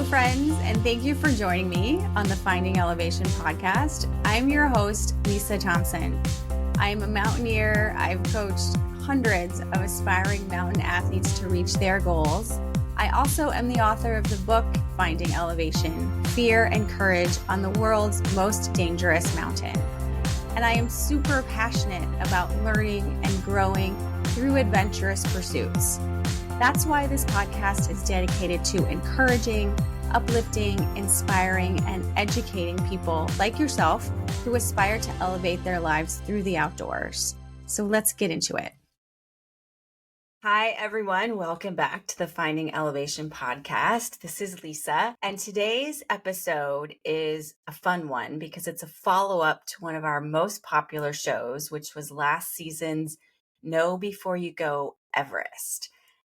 friends, and thank you for joining me on the Finding Elevation podcast. I'm your host, Lisa Thompson. I'm a mountaineer. I've coached hundreds of aspiring mountain athletes to reach their goals. I also am the author of the book, Finding Elevation, Fear and Courage on the World's Most Dangerous Mountain. And I am super passionate about learning and growing through adventurous pursuits. That's why this podcast is dedicated to encouraging, uplifting, inspiring, and educating people like yourself who aspire to elevate their lives through the outdoors. So let's get into it. Hi, everyone. Welcome back to the Finding Elevation podcast. This is Lisa, and today's episode is a fun one because it's a follow-up to one of our most popular shows, which was last season's Know Before You Go Everest.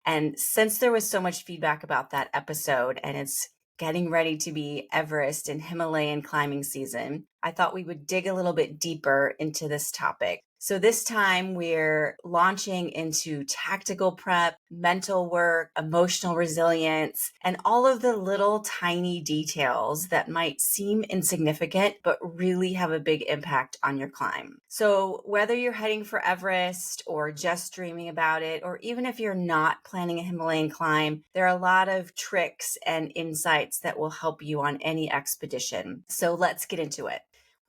And since there was so much feedback about that episode and it's getting ready to be Everest and Himalayan climbing season, I thought we would dig a little bit deeper into this topic. So this time we're launching into tactical prep, mental work, emotional resilience, and all of the little tiny details that might seem insignificant, but really have a big impact on your climb. So whether you're heading for Everest or just dreaming about it, or even if you're not planning a Himalayan climb, there are a lot of tricks and insights that will help you on any expedition. So let's get into it.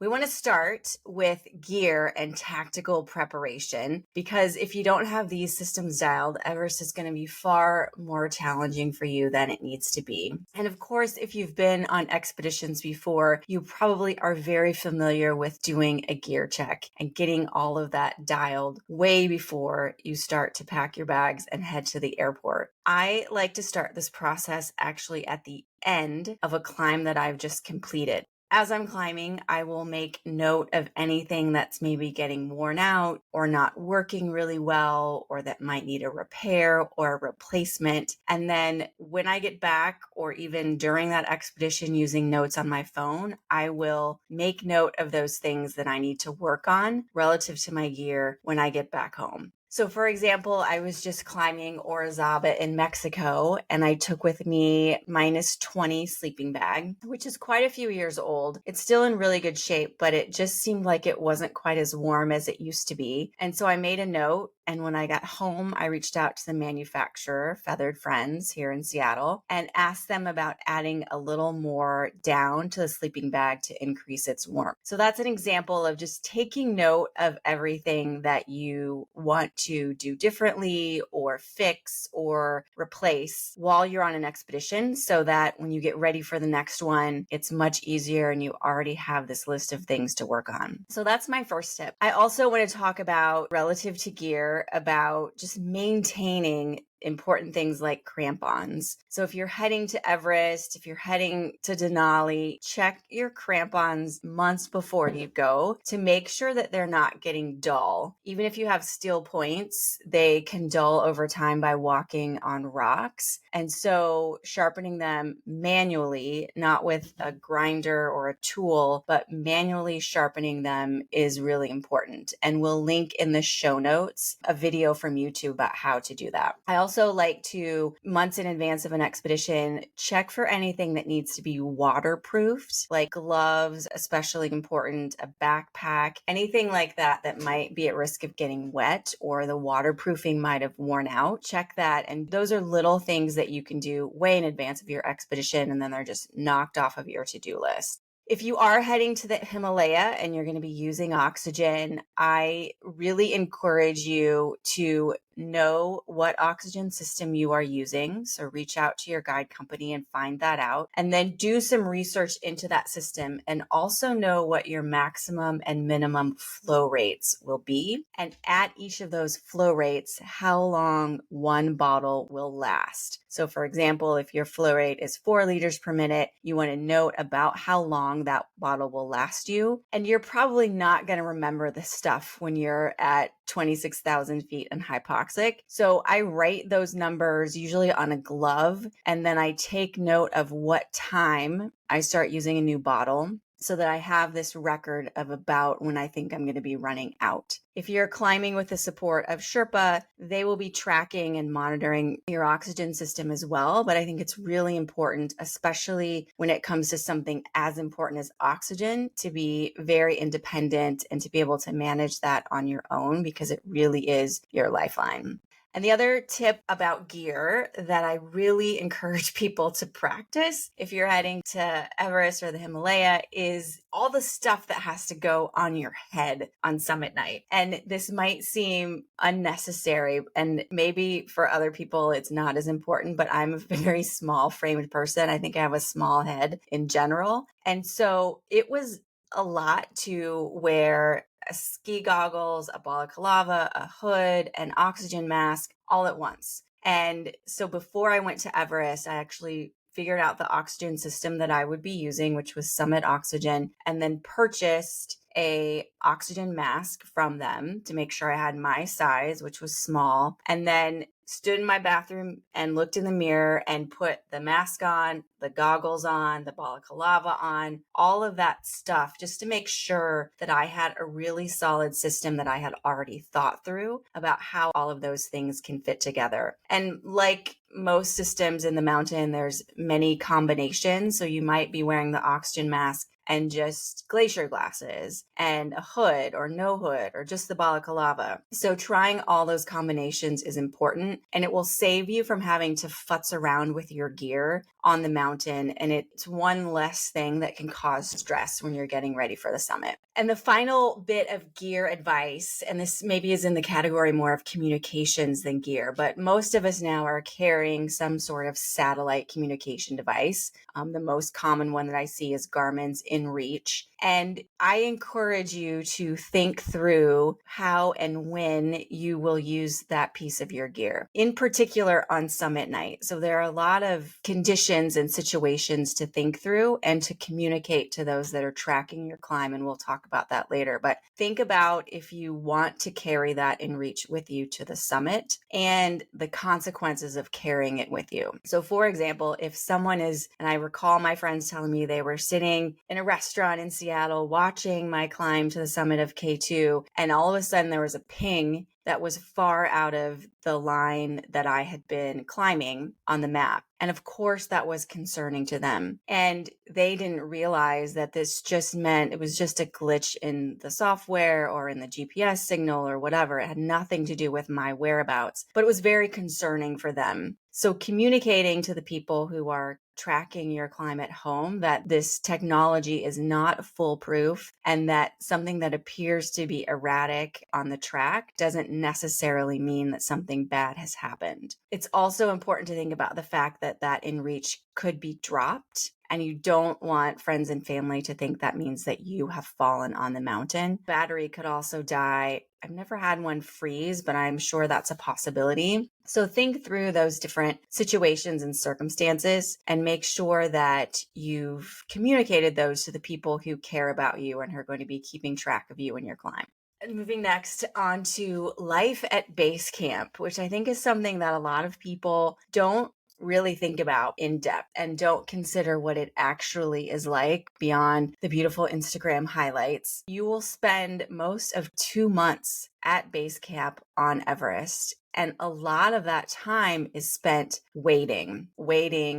We want to start with gear and tactical preparation because if you don't have these systems dialed, Everest is going to be far more challenging for you than it needs to be. And of course, if you've been on expeditions before, you probably are very familiar with doing a gear check and getting all of that dialed way before you start to pack your bags and head to the airport. I like to start this process actually at the end of a climb that I've just completed. As I'm climbing, I will make note of anything that's maybe getting worn out or not working really well, or that might need a repair or a replacement. And then when I get back, or even during that expedition using notes on my phone, I will make note of those things that I need to work on relative to my gear when I get back home. So for example, I was just climbing Orizaba in Mexico and I took with me -20 sleeping bag, which is quite a few years old. It's still in really good shape, but it just seemed like it wasn't quite as warm as it used to be. And so I made a note. And when I got home, I reached out to the manufacturer, Feathered Friends here in Seattle, and asked them about adding a little more down to the sleeping bag to increase its warmth. So that's an example of just taking note of everything that you want to do differently or fix or replace while you're on an expedition so that when you get ready for the next one, it's much easier and you already have this list of things to work on. So that's my first tip. I also want to talk about, relative to gear, about just maintaining important things like crampons. So if you're heading to Everest, if you're heading to Denali, check your crampons months before you go to make sure that they're not getting dull. Even if you have steel points, they can dull over time by walking on rocks. And so sharpening them manually, not with a grinder or a tool, but manually sharpening them is really important. And we'll link in the show notes a video from YouTube about how to do that. I also like to, months in advance of an expedition, check for anything that needs to be waterproofed, like gloves, especially important, a backpack, anything like that that might be at risk of getting wet or the waterproofing might have worn out. Check that. And those are little things that you can do way in advance of your expedition, and then they're just knocked off of your to-do list. If you are heading to the Himalaya and you're going to be using oxygen, I really encourage you to know what oxygen system you are using. So reach out to your guide company and find that out, and then do some research into that system and also know what your maximum and minimum flow rates will be. And at each of those flow rates, how long one bottle will last. So for example, if your flow rate is 4 liters per minute, you want to note about how long that bottle will last you. And you're probably not going to remember this stuff when you're at 26,000 feet and hypoxic. So I write those numbers usually on a glove, and then I take note of what time I start using a new bottle. so that I have this record of about when I think I'm going to be running out. If you're climbing with the support of Sherpa, they will be tracking and monitoring your oxygen system as well. But I think it's really important, especially when it comes to something as important as oxygen, to be very independent and to be able to manage that on your own, because it really is your lifeline. And the other tip about gear that I really encourage people to practice if you're heading to Everest or the Himalaya is all the stuff that has to go on your head on summit night. And this might seem unnecessary, and maybe for other people it's not as important, but I'm a very small framed person. I think I have a small head in general. And so it was a lot to wear ski goggles, a balaclava, a hood, an oxygen mask all at once. And so before I went to Everest, I actually figured out the oxygen system that I would be using, which was Summit Oxygen, and then purchased a oxygen mask from them to make sure I had my size, which was small, and then stood in my bathroom and looked in the mirror and put the mask on, the goggles on, the balaclava on, all of that stuff, just to make sure that I had a really solid system that I had already thought through about how all of those things can fit together. And like most systems in the mountain, there's many combinations. So you might be wearing the oxygen mask and just glacier glasses and a hood or no hood or just the balaclava. So trying all those combinations is important, and it will save you from having to futz around with your gear on the mountain. And it's one less thing that can cause stress when you're getting ready for the summit. And the final bit of gear advice, and this maybe is in the category more of communications than gear, but most of us now are carrying some sort of satellite communication device. The most common one that I see is Garmin's InReach. And I encourage you to think through how and when you will use that piece of your gear, in particular on summit night. So there are a lot of conditions and situations to think through and to communicate to those that are tracking your climb. And we'll talk about that later. But think about if you want to carry that InReach with you to the summit and the consequences of carrying it with you. So for example, if someone is, and I recall my friends telling me they were sitting in a restaurant in Seattle watching my climb to the summit of K2, and all of a sudden there was a ping that was far out of the line that I had been climbing on the map. And of course, that was concerning to them. And they didn't realize that this just meant it was just a glitch in the software or in the GPS signal or whatever. It had nothing to do with my whereabouts, but it was very concerning for them. So communicating to the people who are tracking your climb at home that this technology is not foolproof and that something that appears to be erratic on the track doesn't necessarily mean that something bad has happened. It's also important to think about the fact that that InReach could be dropped, and you don't want friends and family to think that means that you have fallen on the mountain. Battery could also die. I've never had one freeze, but I'm sure that's a possibility. So think through those different situations and circumstances and make sure that you've communicated those to the people who care about you and who are going to be keeping track of you and your climb. And moving next on to life at base camp, which I think is something that a lot of people don't really think about in depth and don't consider what it actually is like beyond the beautiful Instagram highlights. You will spend most of 2 months at base camp on Everest. And a lot of that time is spent waiting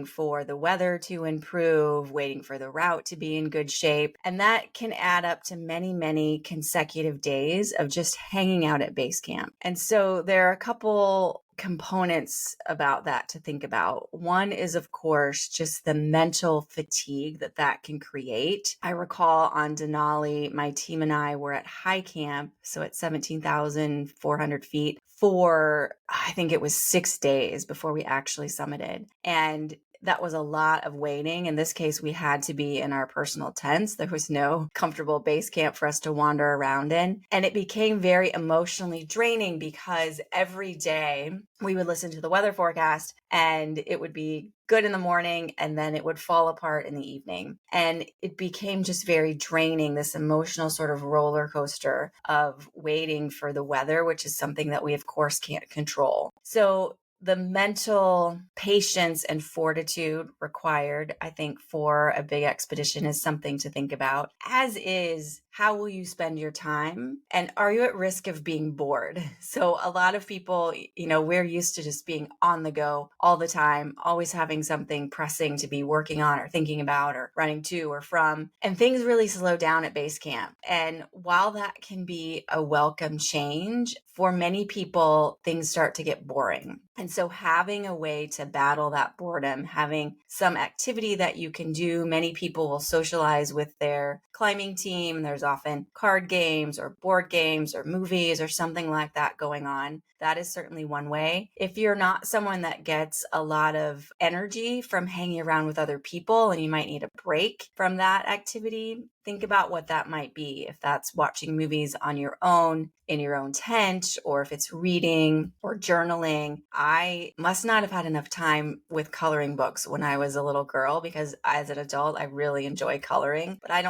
for the weather to improve, waiting for the route to be in good shape. And that can add up to many, many consecutive days of just hanging out at base camp. And so there are a couple components about that to think about. One is, of course, just the mental fatigue that can create. I recall on Denali, my team and I were at high camp, so at 17,400 feet, for I think it was 6 days before we actually summited. And that was a lot of waiting. In this case, we had to be in our personal tents. There was no comfortable base camp for us to wander around in. And it became very emotionally draining because every day we would listen to the weather forecast and it would be good in the morning and then it would fall apart in the evening. And it became just very draining, this emotional sort of roller coaster of waiting for the weather, which is something that we of course can't control. So the mental patience and fortitude required, I think, for a big expedition is something to think about, as is how will you spend your time and are you at risk of being bored? So a lot of people, we're used to just being on the go all the time, always having something pressing to be working on or thinking about or running to or from, and things really slow down at base camp. And while that can be a welcome change, for many people, things start to get boring. And so having a way to battle that boredom, having some activity that you can do, many people will socialize with their climbing team. There's often card games or board games or movies or something like that going on. That is certainly one way. If you're not someone that gets a lot of energy from hanging around with other people and you might need a break from that activity, think about what that might be. If that's watching movies on your own, in your own tent, or if it's reading or journaling. I must not have had enough time with coloring books when I was a little girl, because as an adult, I really enjoy coloring, but I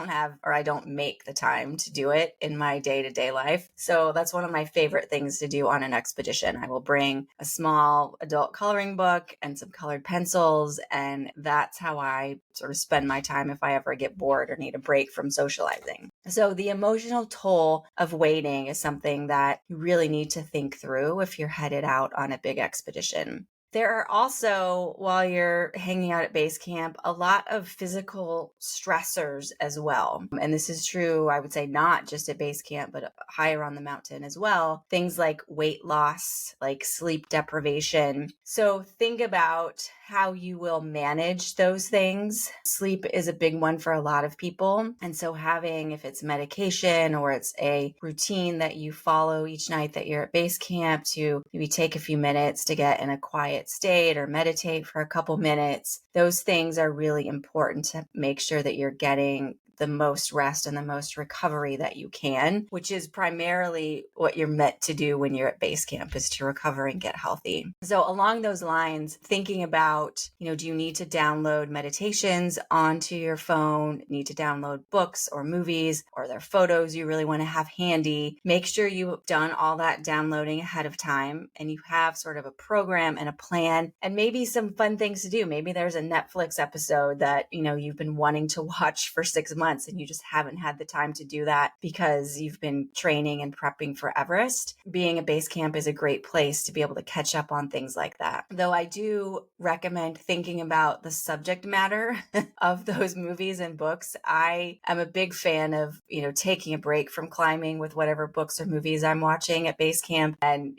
don't make the time to do it in my day-to-day life. So that's one of my favorite things to do on an expedition. I will bring a small adult coloring book and some colored pencils, and that's how I sort of spend my time if I ever get bored or need a break from socializing. So the emotional toll of waiting is something that you really need to think through if you're headed out on a big expedition. There are also, while you're hanging out at base camp, a lot of physical stressors as well. And this is true, I would say, not just at base camp, but higher on the mountain as well. Things like weight loss, like sleep deprivation. So think about how you will manage those things. Sleep is a big one for a lot of people. And so having, if it's medication or it's a routine that you follow each night that you're at base camp, to maybe take a few minutes to get in a quiet state or meditate for a couple minutes, those things are really important to make sure that you're getting the most rest and the most recovery that you can, which is primarily what you're meant to do when you're at base camp, is to recover and get healthy. So along those lines, thinking about, do you need to download meditations onto your phone, need to download books or movies, or there are photos you really want to have handy? Make sure you've done all that downloading ahead of time and you have sort of a program and a plan and maybe some fun things to do. Maybe there's a Netflix episode that, you've been wanting to watch for 6 months and you just haven't had the time to do that because you've been training and prepping for Everest. Being at base camp is a great place to be able to catch up on things like that. Though I do recommend thinking about the subject matter of those movies and books. I am a big fan of, taking a break from climbing with whatever books or movies I'm watching at base camp and,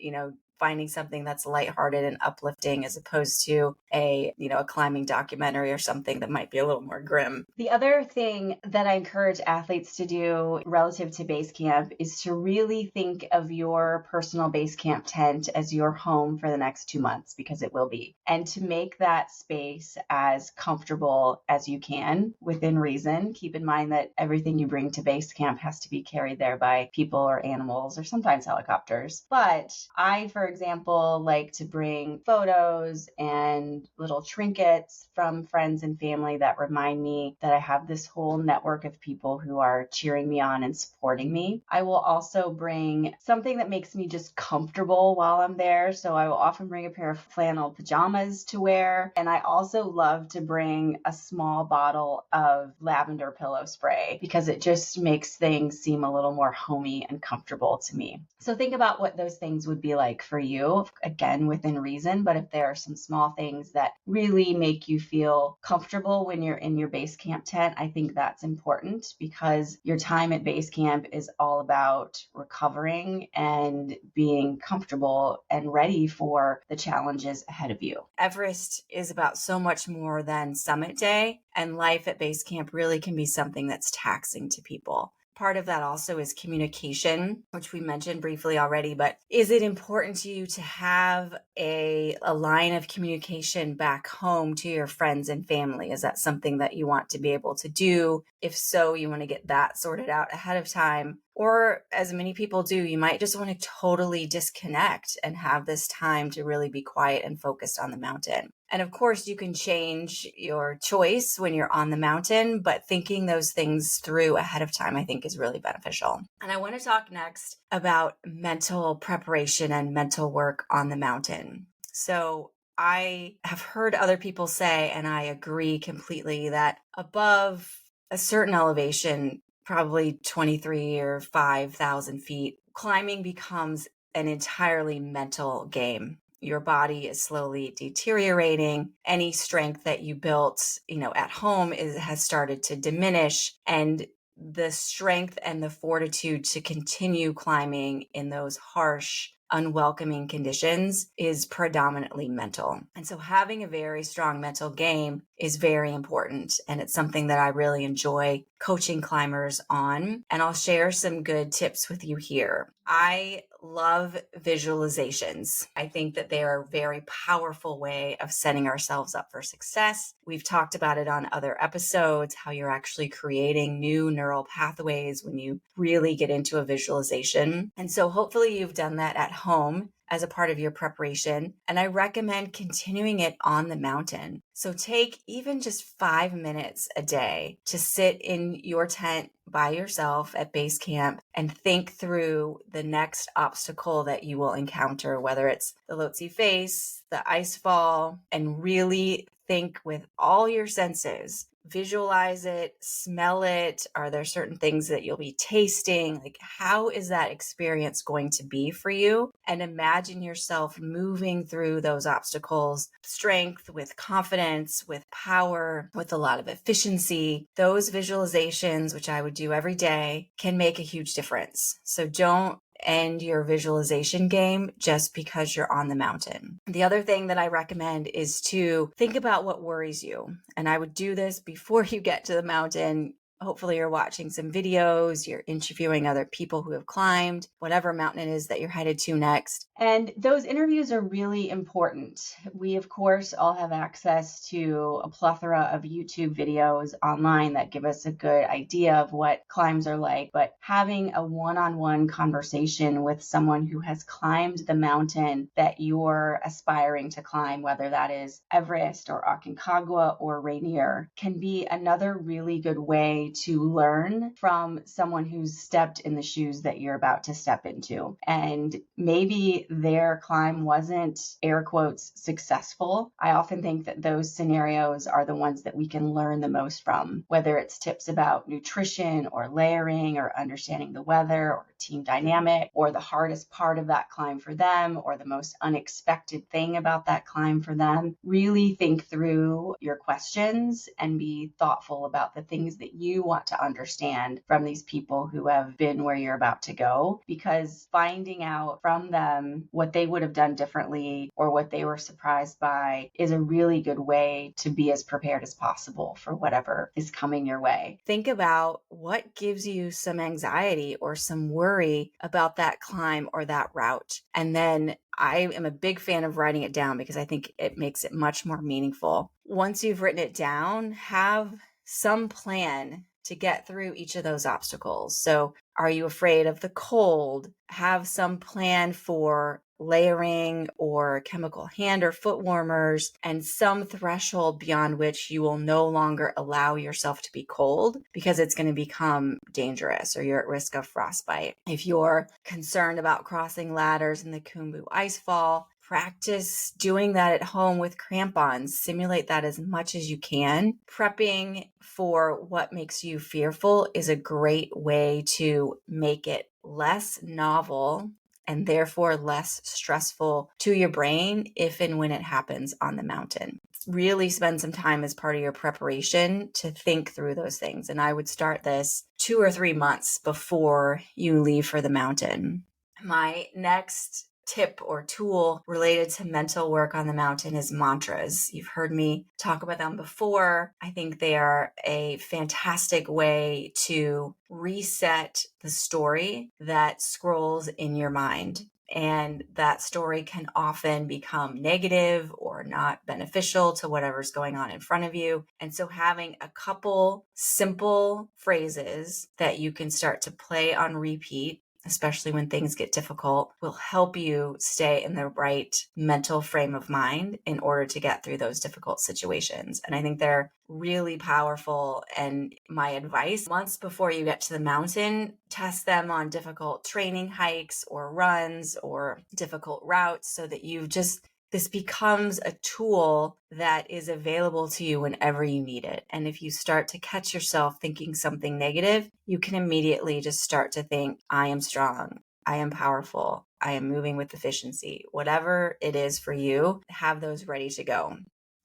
finding something that's lighthearted and uplifting as opposed to a climbing documentary or something that might be a little more grim. The other thing that I encourage athletes to do relative to base camp is to really think of your personal base camp tent as your home for the next 2 months, because it will be, and to make that space as comfortable as you can within reason. Keep in mind that everything you bring to base camp has to be carried there by people or animals or sometimes helicopters. But I, for example, like to bring photos and little trinkets from friends and family that remind me that I have this whole network of people who are cheering me on and supporting me. I will also bring something that makes me just comfortable while I'm there. So I will often bring a pair of flannel pajamas to wear. And I also love to bring a small bottle of lavender pillow spray because it just makes things seem a little more homey and comfortable to me. So think about what those things would be like for you, again, within reason. But if there are some small things that really make you feel comfortable when you're in your base camp tent, I think that's important, because your time at base camp is all about recovering and being comfortable and ready for the challenges ahead of you. Everest is about so much more than summit day, and life at base camp really can be something that's taxing to people. Part of that also is communication, which we mentioned briefly already, but is it important to you to have a line of communication back home to your friends and family? Is that something that you want to be able to do? If so, you want to get that sorted out ahead of time. Or, as many people do, you might just want to totally disconnect and have this time to really be quiet and focused on the mountain. And of course, you can change your choice when you're on the mountain, but thinking those things through ahead of time, I think, is really beneficial. And I want to talk next about mental preparation and mental work on the mountain. So I have heard other people say, and I agree completely, that above a certain elevation, probably 23 or 5,000 feet, climbing becomes an entirely mental game. Your body is slowly deteriorating. Any strength that you built, at home has started to diminish, and the strength and the fortitude to continue climbing in those harsh, unwelcoming conditions is predominantly mental. And so having a very strong mental game is very important. And it's something that I really enjoy coaching climbers on. And I'll share some good tips with you here. I love visualizations. I think that they are a very powerful way of setting ourselves up for success. We've talked about it on other episodes, how you're actually creating new neural pathways when you really get into a visualization. And so hopefully you've done that at home as a part of your preparation. And I recommend continuing it on the mountain. So take even just 5 minutes a day to sit in your tent by yourself at base camp and think through the next obstacle that you will encounter, whether it's the Lhotse face, the ice fall, and really think with all your senses. Visualize it, smell it. Are there certain things that you'll be tasting? Like, how is that experience going to be for you? And imagine yourself moving through those obstacles, strength, with confidence, with power, with a lot of efficiency. Those visualizations, which I would do every day, can make a huge difference. So don't end your visualization game just because you're on the mountain. The other thing that I recommend is to think about what worries you. And I would do this before you get to the mountain. Hopefully you're watching some videos, you're interviewing other people who have climbed whatever mountain it is that you're headed to next. And those interviews are really important. We, of course, all have access to a plethora of YouTube videos online that give us a good idea of what climbs are like. But having a one-on-one conversation with someone who has climbed the mountain that you're aspiring to climb, whether that is Everest or Aconcagua or Rainier, can be another really good way to learn from someone who's stepped in the shoes that you're about to step into. And maybe their climb wasn't, air quotes, successful. I often think that those scenarios are the ones that we can learn the most from, whether it's tips about nutrition or layering or understanding the weather or team dynamic or the hardest part of that climb for them or the most unexpected thing about that climb for them. Really think through your questions and be thoughtful about the things that you want to understand from these people who have been where you're about to go, because finding out from them what they would have done differently or what they were surprised by is a really good way to be as prepared as possible for whatever is coming your way. Think about what gives you some anxiety or some worry about that climb or that route. And then I am a big fan of writing it down because I think it makes it much more meaningful. Once you've written it down, have some plan to get through each of those obstacles. So are you afraid of the cold? Have some plan for layering or chemical hand or foot warmers and some threshold beyond which you will no longer allow yourself to be cold because it's going to become dangerous or you're at risk of frostbite. If you're concerned about crossing ladders in the Khumbu icefall, practice doing that at home with crampons. Simulate that as much as you can. Prepping for what makes you fearful is a great way to make it less novel and therefore less stressful to your brain if and when it happens on the mountain. Really spend some time as part of your preparation to think through those things. And I would start this 2 or 3 months before you leave for the mountain. My next tip or tool related to mental work on the mountain is mantras. You've heard me talk about them before. I think they are a fantastic way to reset the story that scrolls in your mind. And that story can often become negative or not beneficial to whatever's going on in front of you. And so having a couple simple phrases that you can start to play on repeat, especially when things get difficult, will help you stay in the right mental frame of mind in order to get through those difficult situations. And I think they're really powerful. And my advice, months before you get to the mountain, test them on difficult training hikes or runs or difficult routes so that you've just this becomes a tool that is available to you whenever you need it. And if you start to catch yourself thinking something negative, you can immediately just start to think, I am strong, I am powerful, I am moving with efficiency. Whatever it is for you, have those ready to go.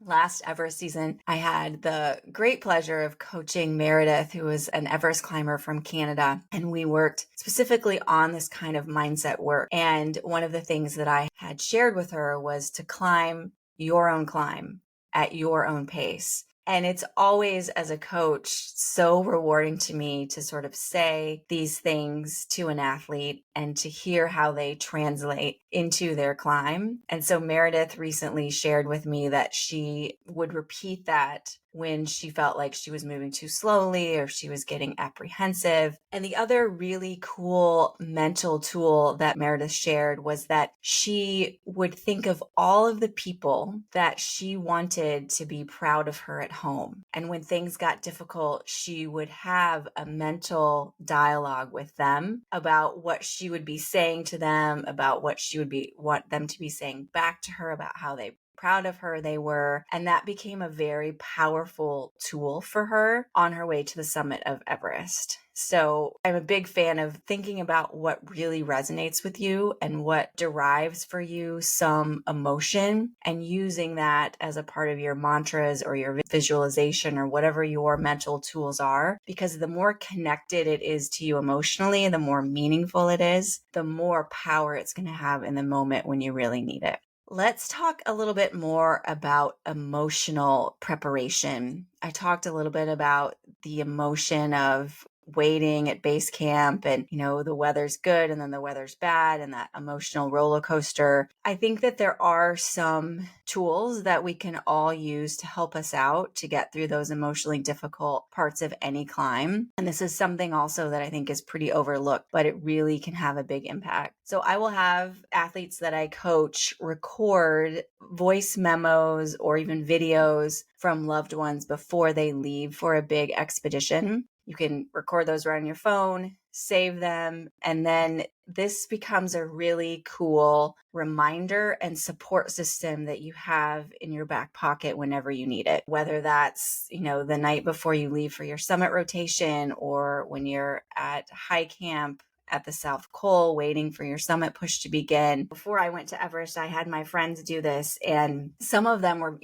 Last Everest season, I had the great pleasure of coaching Meredith, who was an Everest climber from Canada, and we worked specifically on this kind of mindset work. And one of the things that I had shared with her was to climb your own climb at your own pace. And it's always, as a coach, so rewarding to me to sort of say these things to an athlete and to hear how they translate into their climb. And so Meredith recently shared with me that she would repeat that when she felt like she was moving too slowly or she was getting apprehensive. And the other really cool mental tool that Meredith shared was that she would think of all of the people that she wanted to be proud of her at home. And when things got difficult, she would have a mental dialogue with them about what she would be saying to them, about what she would want them to be saying back to her, about how proud of her they were. And that became a very powerful tool for her on her way to the summit of Everest. So I'm a big fan of thinking about what really resonates with you and what derives for you some emotion, and using that as a part of your mantras or your visualization or whatever your mental tools are. Because the more connected it is to you emotionally, the more meaningful it is, the more power it's going to have in the moment when you really need it. Let's talk a little bit more about emotional preparation. I talked a little bit about the emotion of waiting at base camp and, the weather's good and then the weather's bad and that emotional roller coaster. I think that there are some tools that we can all use to help us out to get through those emotionally difficult parts of any climb. And this is something also that I think is pretty overlooked, but it really can have a big impact. So I will have athletes that I coach record voice memos or even videos from loved ones before they leave for a big expedition. You can record those right on your phone, save them, and then this becomes a really cool reminder and support system that you have in your back pocket whenever you need it. Whether that's, the night before you leave for your summit rotation, or when you're at high camp at the South Col waiting for your summit push to begin. Before I went to Everest, I had my friends do this, and some of them were,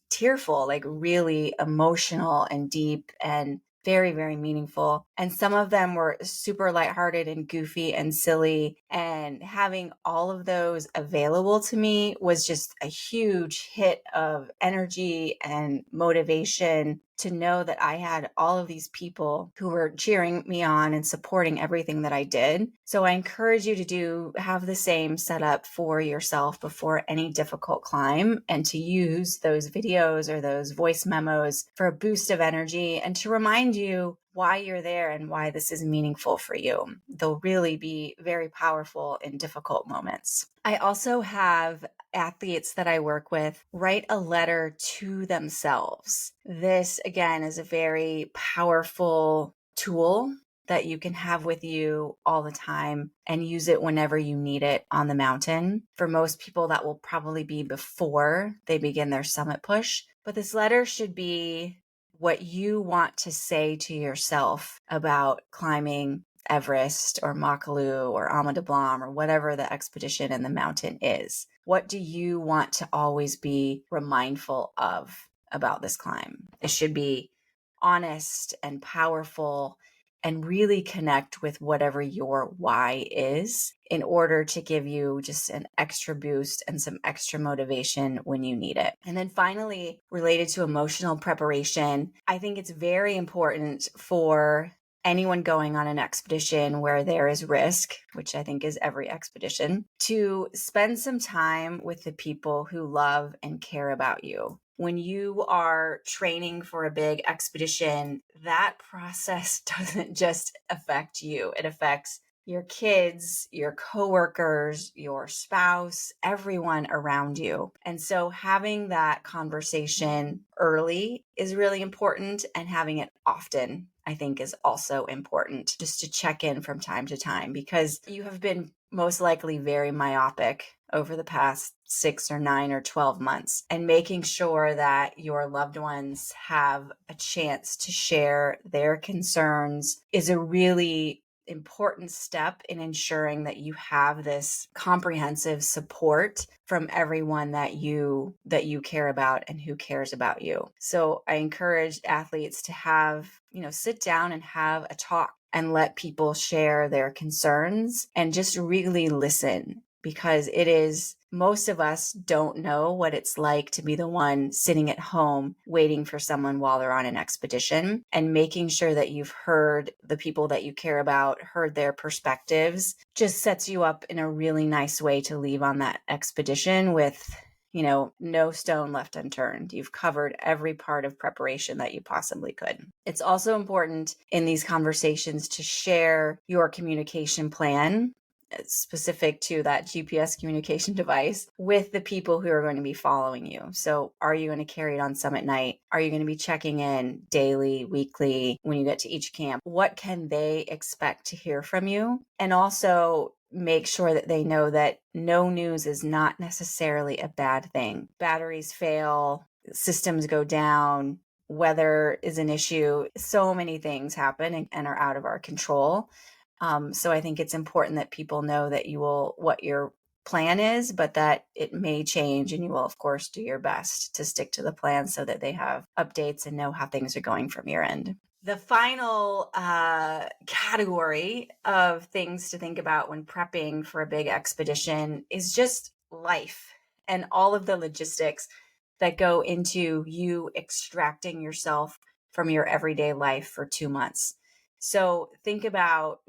tearful, like really emotional and deep and very, very meaningful. And some of them were super lighthearted and goofy and silly. And having all of those available to me was just a huge hit of energy and motivation to know that I had all of these people who were cheering me on and supporting everything that I did. So I encourage you to have the same setup for yourself before any difficult climb, and to use those videos or those voice memos for a boost of energy and to remind you why you're there and why this is meaningful for you. They'll really be very powerful in difficult moments. I also have athletes that I work with write a letter to themselves. This, again, is a very powerful tool that you can have with you all the time and use it whenever you need it on the mountain. For most people, that will probably be before they begin their summit push. But this letter should be what you want to say to yourself about climbing Everest or Makalu or Ama de Blanc or whatever the expedition in the mountain is. What do you want to always be remindful of about this climb? It should be honest and powerful and really connect with whatever your why is, in order to give you just an extra boost and some extra motivation when you need it. And then finally, related to emotional preparation, I think it's very important for anyone going on an expedition where there is risk, which I think is every expedition, to spend some time with the people who love and care about you. When you are training for a big expedition, that process doesn't just affect you. It affects your kids, your coworkers, your spouse, everyone around you. And so having that conversation early is really important, and having it often, I think, is also important, just to check in from time to time, because you have been most likely very myopic over the past 6 or 9 or 12 months, and making sure that your loved ones have a chance to share their concerns is a really important step in ensuring that you have this comprehensive support from everyone that you care about and who cares about you. So I encourage athletes to have, sit down and have a talk and let people share their concerns and just really listen, because most of us don't know what it's like to be the one sitting at home waiting for someone while they're on an expedition, and making sure that you've heard the people that you care about, heard their perspectives, just sets you up in a really nice way to leave on that expedition with, no stone left unturned. You've covered every part of preparation that you possibly could. It's also important in these conversations to share your communication plan specific to that GPS communication device with the people who are going to be following you. So are you going to carry it on summit night? Are you going to be checking in daily, weekly, when you get to each camp? What can they expect to hear from you? And also make sure that they know that no news is not necessarily a bad thing. Batteries fail, systems go down, weather is an issue. So many things happen and are out of our control. So I think it's important that people know that what your plan is, but that it may change, and you will, of course, do your best to stick to the plan so that they have updates and know how things are going from your end. The final category of things to think about when prepping for a big expedition is just life and all of the logistics that go into you extracting yourself from your everyday life for 2 months. So think about,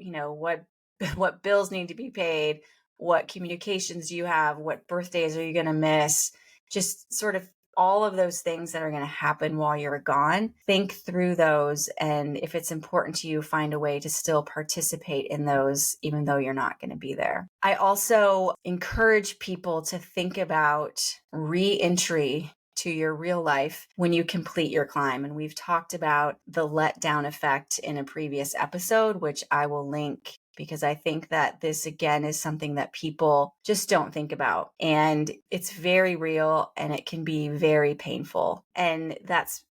what bills need to be paid, what communications do you have, what birthdays are you going to miss, just sort of all of those things that are going to happen while you're gone. Think through those, and if it's important to you, find a way to still participate in those, even though you're not going to be there. I also encourage people to think about reentry to your real life when you complete your climb. And we've talked about the letdown effect in a previous episode, which I will link, because I think that this, again, is something that people just don't think about. And it's very real, and it can be very painful. And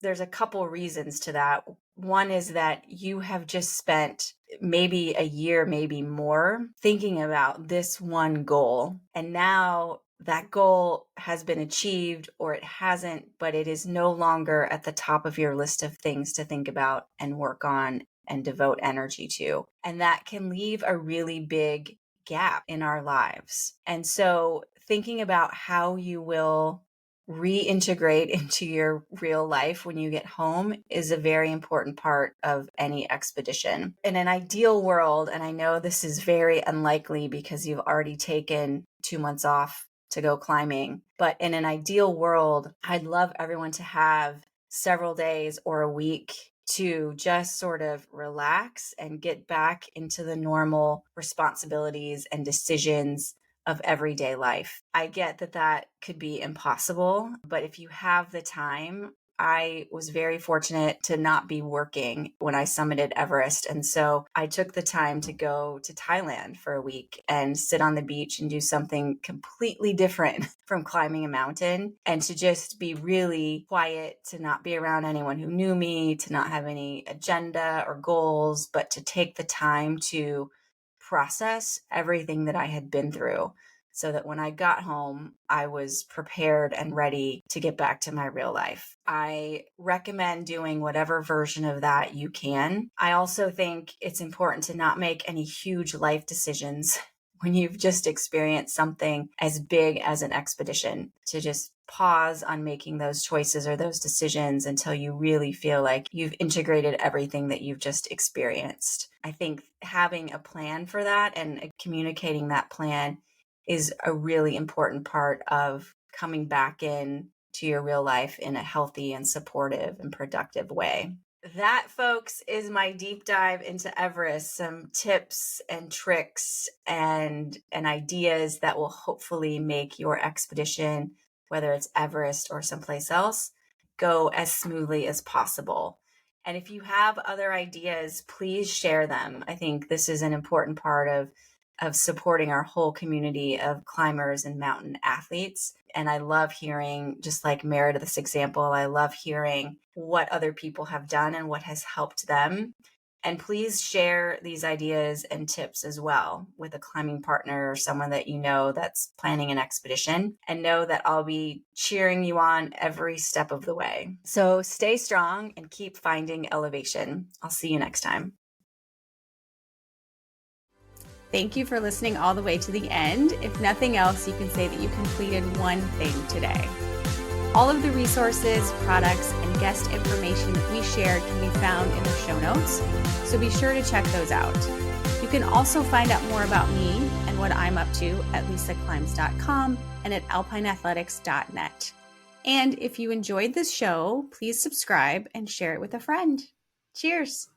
there's a couple reasons to that. One is that you have just spent maybe a year, maybe more, thinking about this one goal. And now that goal has been achieved, or it hasn't, but it is no longer at the top of your list of things to think about and work on and devote energy to. And that can leave a really big gap in our lives. And so thinking about how you will reintegrate into your real life when you get home is a very important part of any expedition. In an ideal world, and I know this is very unlikely because you've already taken 2 months off to go climbing, but in an ideal world, I'd love everyone to have several days or a week to just sort of relax and get back into the normal responsibilities and decisions of everyday life. I get that could be impossible, but if you have the time, I was very fortunate to not be working when I summited Everest. And so I took the time to go to Thailand for a week and sit on the beach and do something completely different from climbing a mountain, and to just be really quiet, to not be around anyone who knew me, to not have any agenda or goals, but to take the time to process everything that I had been through, so that when I got home, I was prepared and ready to get back to my real life. I recommend doing whatever version of that you can. I also think it's important to not make any huge life decisions when you've just experienced something as big as an expedition, to just pause on making those choices or those decisions until you really feel like you've integrated everything that you've just experienced. I think having a plan for that and communicating that plan is a really important part of coming back in to your real life in a healthy and supportive and productive way. That, folks, is my deep dive into Everest. Some tips and tricks and ideas that will hopefully make your expedition, whether it's Everest or someplace else, go as smoothly as possible. And if you have other ideas, please share them. I think this is an important part of of supporting our whole community of climbers and mountain athletes. And I love hearing, just like Meredith's example, I love hearing what other people have done and what has helped them. And please share these ideas and tips as well with a climbing partner or someone that you know that's planning an expedition, and know that I'll be cheering you on every step of the way. So stay strong and keep finding elevation. I'll see you next time. Thank you for listening all the way to the end. If nothing else, you can say that you completed one thing today. All of the resources, products, and guest information that we shared can be found in the show notes, so be sure to check those out. You can also find out more about me and what I'm up to at lisaclimbs.com and at alpineathletics.net. And if you enjoyed this show, please subscribe and share it with a friend. Cheers!